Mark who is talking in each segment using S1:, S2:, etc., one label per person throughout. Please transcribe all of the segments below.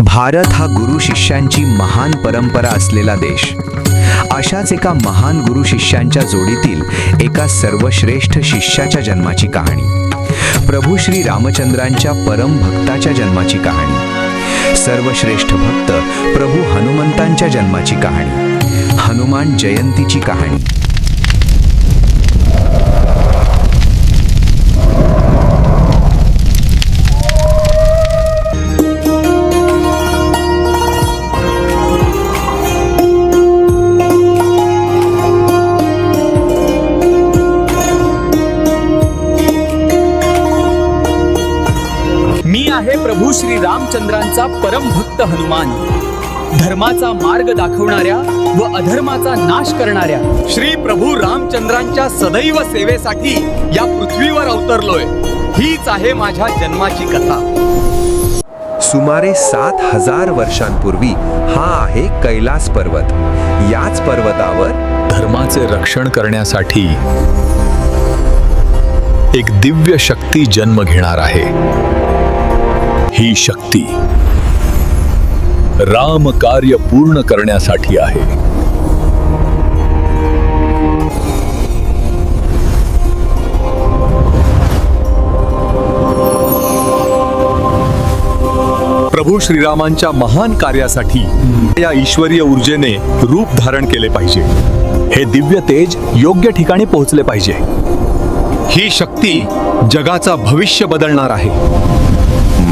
S1: भारत हा गुरु शिष्यांची महान परंपरा असलेला देश. अशाच एका महान गुरु शिष्यांच्या जोडीतील एका सर्वश्रेष्ठ शिष्याच्या जन्माची कहाणी, प्रभू श्री रामचंद्रांच्या परम भक्ताच्या जन्माची कहाणी, सर्वश्रेष्ठ भक्त प्रभू हनुमंतांच्या जन्माची कहाणी, हनुमान जयंतीची कहाणी.
S2: मी आहे प्रभू श्री रामचंद्रांचा परम भक्त हनुमान, धर्माचा मार्ग दाखवणाऱ्या व अधर्माचा नाश करणाऱ्या श्री प्रभू रामचंद्रांच्या सदैव सेवेसाठी या पृथ्वीवर अवतरलोय. हीच आहे माझ्या जन्माची कथा.
S1: सुमारे 7,000 वर्षांपूर्वी हा आहे कैलास पर्वत. याच पर्वतावर
S3: धर्माचे रक्षण करण्यासाठी एक दिव्य शक्ती जन्म घेणार आहे. ही शक्ती राम कार्य पूर्ण करण्यासाठी आहे. प्रभू श्रीरामांच्या महान कार्यासाठी या ईश्वरीय ऊर्जेने रूप धारण केले पाहिजे. हे दिव्य तेज योग्य ठिकाणी पोहोचले पाहिजे. ही शक्ती जगाचा भविष्य बदलणार आहे.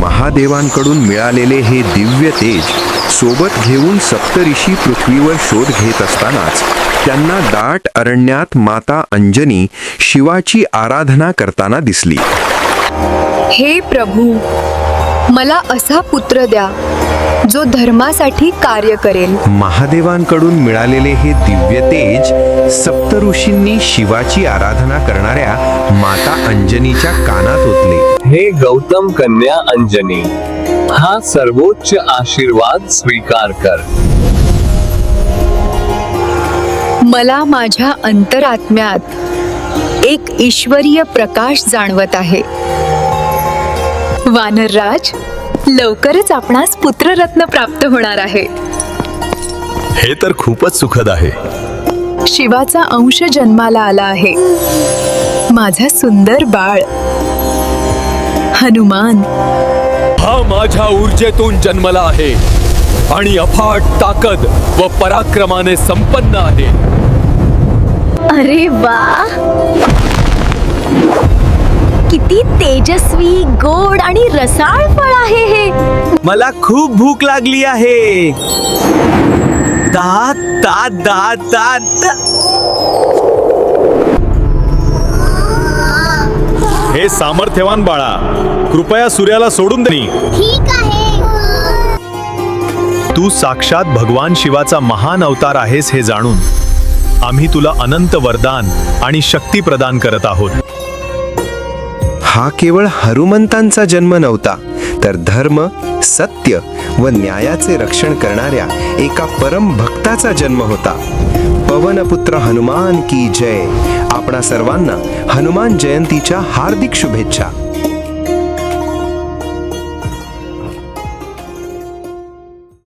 S1: महादेवांकडून मिळालेले हे दिव्य तेज सोबत घेऊन सप्तऋषी पृथ्वीवर शोध घेत असतानाच त्यांना दाट अरण्यात माता अंजनी शिवाची आराधना करताना दिसली.
S4: हे प्रभू, मला असा पुत्र द्या जो धर्मासाठी कार्य करेल.
S1: महादेवांकडून मिळालेले हे दिव्य तेज सप्तऋषींनी शिवाची आराधना करणाऱ्या माता अंजनीच्या कानात ओतले.
S5: हे गौतम कन्या अंजनी, हा सर्वोच्च आशीर्वाद स्वीकार कर.
S4: मला माझ्या अंतरात्म्यात एक ईश्वरीय प्रकाश जाणवत आहे. वानरराज, लवकरच आपणास पुत्ररत्न प्राप्त होणार आहे.
S3: हे तर खूपच सुखद आहे.
S4: शिवाचा अंश जन्माला आला आहे. माझा सुंदर बाळ हनुमान
S3: हा माझ्या ऊर्जेतून जन्मला आहे आणि अफाट ताकद व पराक्रमाने संपन्न आहे.
S6: अरे वा, किती तेजस्वी, गोड आणि रसाळ फळ आहे हे.
S2: मला खूप भूक लागली आहे. दात दात दात दात.
S3: हे सामर्थ्यवान बाळा, कृपया सूर्याला सोडून दे.
S6: ठीक आहे.
S3: तू साक्षात भगवान शिवाचा महान अवतार आहेस हे जाणून आम्ही तुला अनंत वरदान आणि शक्ती प्रदान करत आहोत.
S1: हा केवळ हनुमंतांचा जन्म नव्हता, तर धर्म, सत्य व न्यायाचे रक्षण करणाऱ्या एका परम भक्ताचा जन्म होता. पवनपुत्र हनुमान की जय. आपणा सर्वांना हनुमान जयंतीच्या हार्दिक शुभेच्छा.